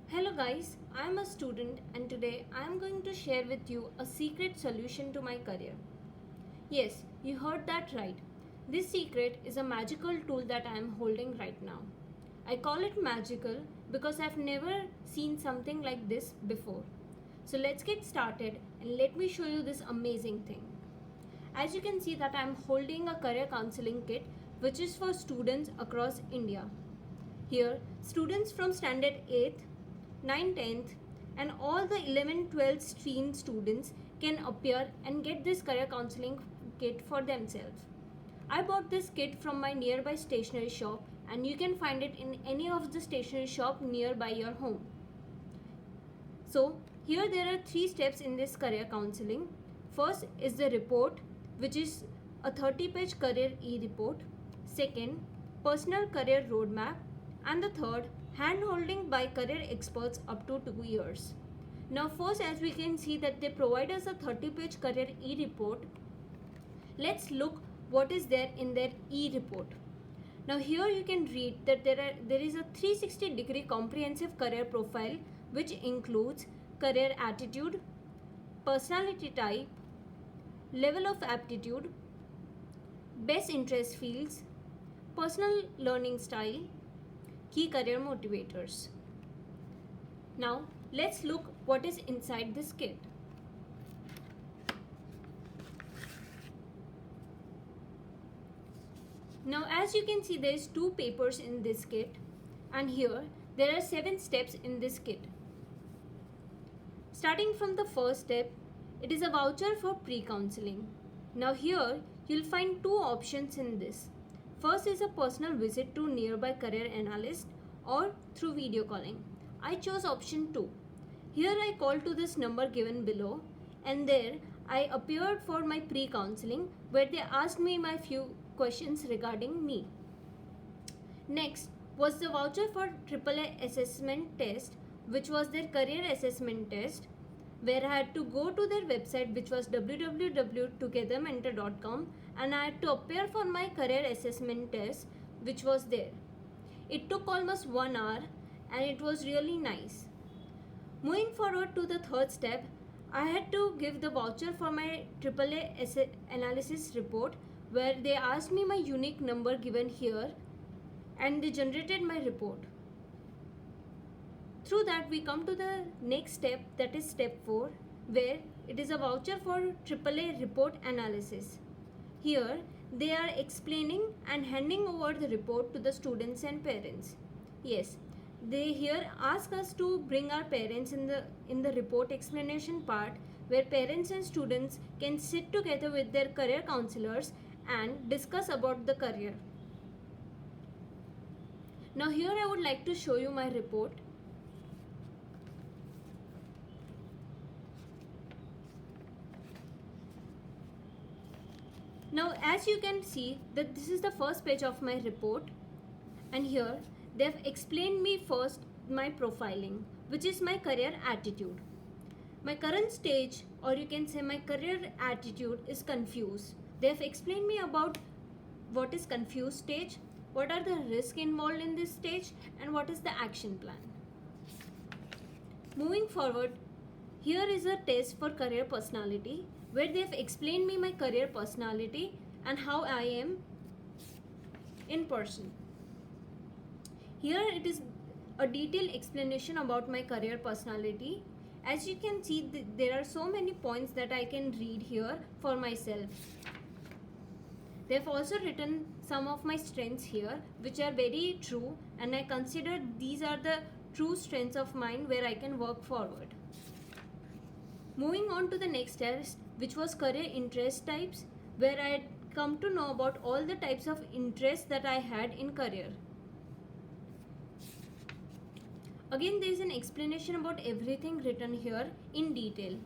Hello guys, I am a student and today I am going to share with you a secret solution to my career. Yes, you heard that right. This secret is a magical tool that I am holding right now. I call it magical because I've never seen something like this before. So let's get started and let me show you this amazing thing. As you can see that I am holding a career counseling kit which is for students across India. Here, students from standard 8th, 9th, 10th and all the 11th, 12th stream students can appear and get this career counseling kit for themselves. I bought this kit from my nearby stationery shop and you can find it in any of the stationery shop nearby your home. So, here there are 3 steps in this career counseling. First is the report, which is a 30-page career e-report. Second, personal career roadmap. And the third, hand-holding by career experts up to 2 years. Now first, as we can see that they provide us a 30-page career e-report. Let's look what is there in their e-report. Now here you can read that there is a 360-degree comprehensive career profile which includes career attitude, personality type, level of aptitude, best interest fields, personal learning style, key career motivators. Now let's look what is inside this kit. Now as you can see there is 2 papers in this kit and here there are 7 steps in this kit. Starting from the first step, it is a voucher for pre-counseling. Now here you'll find 2 options in this. First is a personal visit to nearby career analyst or through video calling. I chose option 2. Here I called to this number given below and there I appeared for my pre-counseling where they asked me my few questions regarding me. Next was the voucher for AAA assessment test, which was their career assessment test, where I had to go to their website, which was www.togethermentor.com, and I had to appear for my career assessment test, which was there. It took almost 1 hour and it was really nice. Moving forward to the third step, I had to give the voucher for my AAA analysis report, where they asked me my unique number given here and they generated my report. Through that we come to the next step, that is step 4, where it is a voucher for AAA report analysis. Here they are explaining and handing over the report to the students and parents. Yes, they here ask us to bring our parents in the report explanation part, where parents and students can sit together with their career counselors and discuss about the career. Now here I would like to show you my report. Now as you can see that this is the first page of my report and here they have explained me first my profiling, which is my career attitude. My current stage, or you can say my career attitude, is confused. They have explained me about what is confused stage, what are the risks involved in this stage and what is the action plan. Moving forward, here is a test for career personality, where they have explained me my career personality and how I am in person. Here it is a detailed explanation about my career personality. As you can see, there are so many points that I can read here for myself. They have also written some of my strengths here, which are very true, and I consider these are the true strengths of mine where I can work forward. Moving on to the next test, which was career interest types, where I had come to know about all the types of interests that I had in career. Again, there is an explanation about everything written here in detail.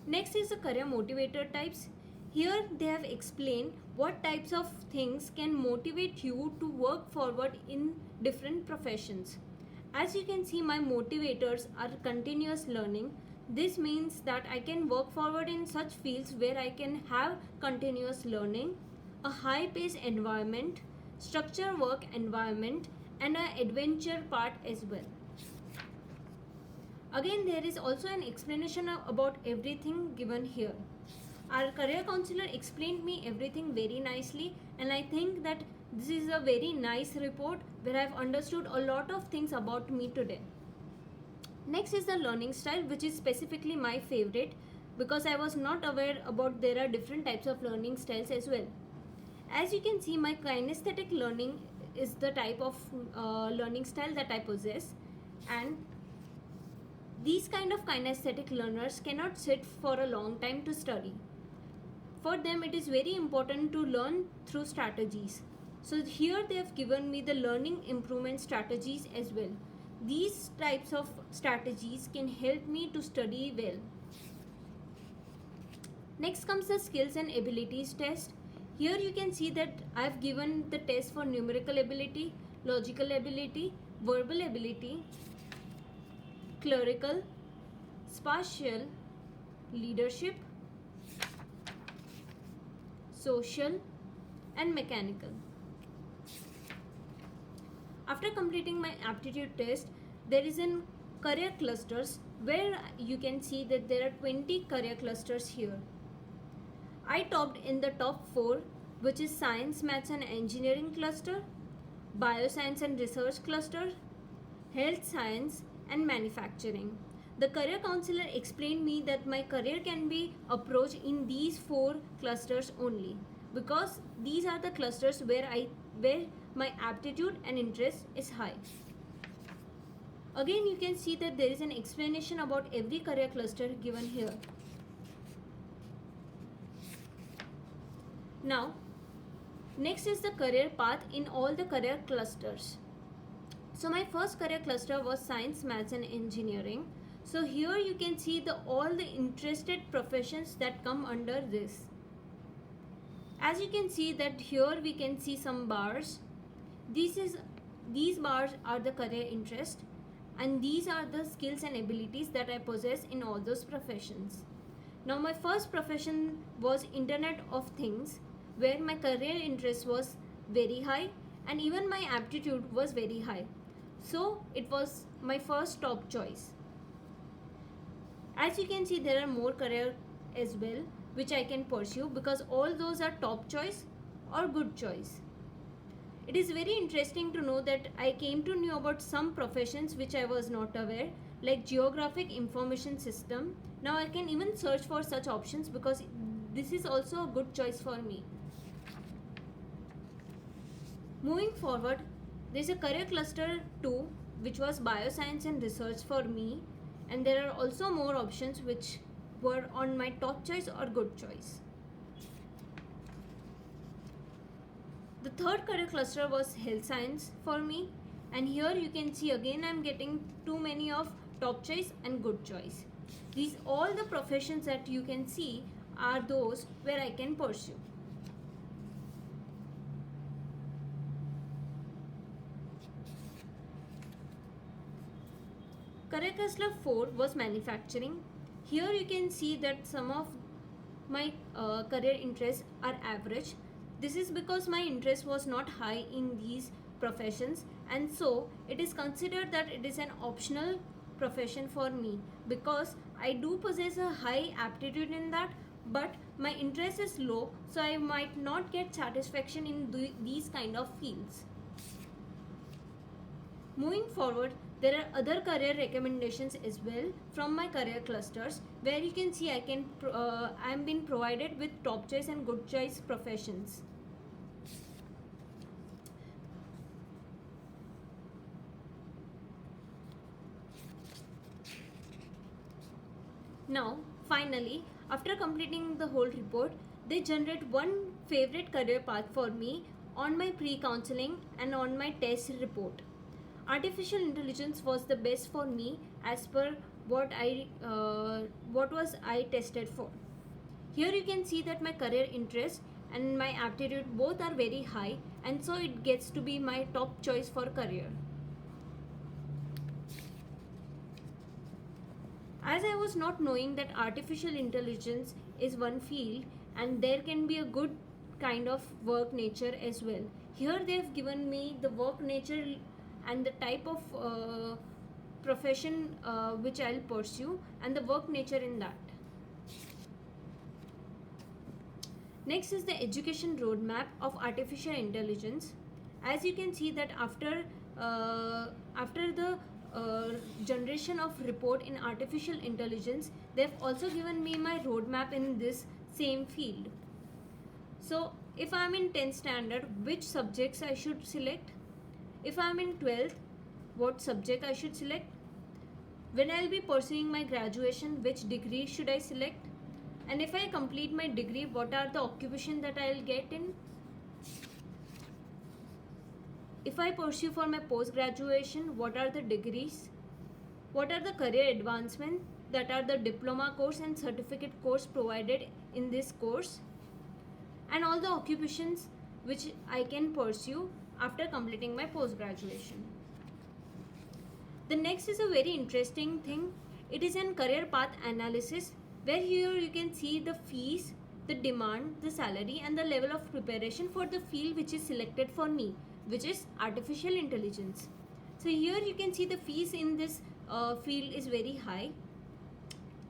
Next is the career motivator types. Here they have explained what types of things can motivate you to work forward in different professions. As you can see, my motivators are continuous learning. This means that I can work forward in such fields where I can have continuous learning. a high-paced environment, structure work environment, and an adventure part as well. Again, there is also an explanation about everything given here. Our career counselor explained me everything very nicely, and I think that this is a very nice report where I've understood a lot of things about me today. Next is the learning style, which is specifically my favorite because I was not aware about there are different types of learning styles as well. As you can see, my kinesthetic learning is the type of learning style that I possess, and these kind of kinesthetic learners cannot sit for a long time to study. For them, it is very important to learn through strategies. So here they have given me the learning improvement strategies as well. These types of strategies can help me to study well. Next comes the skills and abilities test. Here you can see that I have given the test for numerical ability, logical ability, verbal ability, clerical, spatial, leadership, social, and mechanical. After completing my aptitude test, there is an career clusters where you can see that there are 20 career clusters here. I topped in the top 4, which is science, maths and engineering cluster, bioscience and research cluster, health science and manufacturing. The career counselor explained me that my career can be approached in these 4 clusters only because these are the clusters where my aptitude and interest is high. Again, you can see that there is an explanation about every career cluster given here. Now, next is the career path in all the career clusters. So my first career cluster was science, maths and engineering. So here you can see all the interested professions that come under this. As you can see that here we can see some bars. These bars are the career interest, and these are the skills and abilities that I possess in all those professions. Now my first profession was Internet of Things, where my career interest was very high and even my aptitude was very high. So it was my first top choice. As you can see, there are more career as well which I can pursue because all those are top choice or good choice. It is very interesting to know that I came to know about some professions which I was not aware, like Geographic Information System. Now I can even search for such options because this is also a good choice for me. Moving forward, there is a career cluster 2 which was bioscience and research for me, and there are also more options which were on my top choice or good choice. The third career cluster was health science for me, and here you can see again I'm getting too many of top choice and good choice. These all the professions that you can see are those where I can pursue. Career cluster 4 was manufacturing. Here you can see that some of my career interests are average. This is because my interest was not high in these professions, and so it is considered that it is an optional profession for me because I do possess a high aptitude in that, but my interest is low, so I might not get satisfaction in these kind of fields. Moving forward, there are other career recommendations as well from my career clusters where you can see I'm being provided with top choice and good choice professions. Now, finally, after completing the whole report, they generate one favorite career path for me on my pre-counseling and on my test report. Artificial intelligence was the best for me as per what was I tested for. Here you can see that my career interest and my aptitude both are very high, and so it gets to be my top choice for career. As I was not knowing that artificial intelligence is one field and there can be a good kind of work nature as well. Here they have given me the work nature and the type of profession which I'll pursue and the work nature in that. Next is the education roadmap of artificial intelligence. As you can see that after the generation of report in artificial intelligence, they've also given me my roadmap in this same field. So if I'm in 10th standard, which subjects I should select? If I'm in 12th, what subject I should select? When I'll be pursuing my graduation, which degree should I select? And if I complete my degree, what are the occupation that I'll get in? If I pursue for my post graduation, what are the degrees? What are the career advancement that are the diploma course and certificate course provided in this course? And all the occupations which I can pursue after completing my post graduation. The next is a very interesting thing. It is an career path analysis, where here you can see the fees, the demand, the salary and the level of preparation for the field which is selected for me, which is artificial intelligence. So here you can see the fees in this field is very high,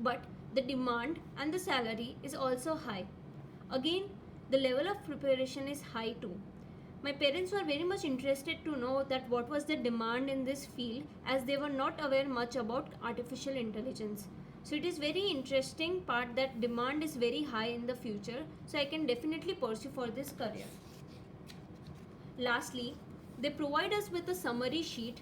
but the demand and the salary is also high. Again, the level of preparation is high too. My parents were very much interested to know that what was the demand in this field, as they were not aware much about artificial intelligence. So it is very interesting part that demand is very high in the future, so I can definitely pursue for this career. Lastly, they provide us with a summary sheet.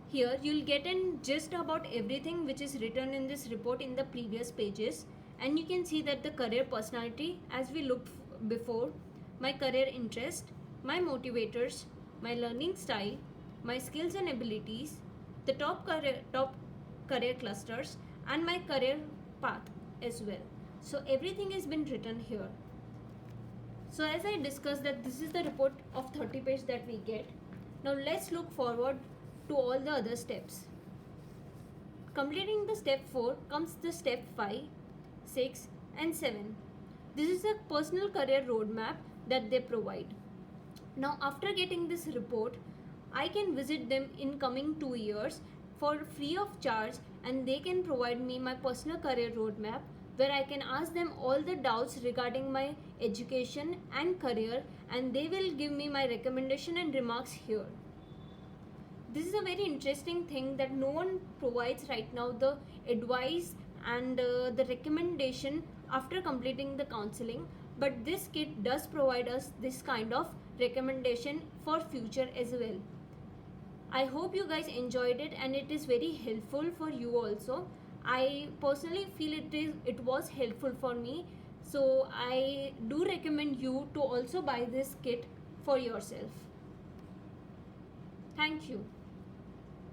Here you'll get a gist about everything which is written in this report in the previous pages, and you can see that the career personality, as we looked before, my career interest, my motivators, my learning style, my skills and abilities, the top career clusters and my career path as well. So everything has been written here. So as I discussed that this is the report of 30 pages that we get. Now let's look forward to all the other steps. Completing the step 4 comes the step 5, 6 and 7. This is a personal career roadmap that they provide. Now after getting this report, I can visit them in coming 2 years for free of charge, and they can provide me my personal career roadmap where I can ask them all the doubts regarding my education and career, and they will give me my recommendation and remarks here. This is a very interesting thing that no one provides right now, the advice and the recommendation after completing the counseling, but this kit does provide us this kind of recommendation for future as well. I hope you guys enjoyed it and it is very helpful for you also. I personally feel it was helpful for me, so I do recommend you to also buy this kit for yourself. Thank you.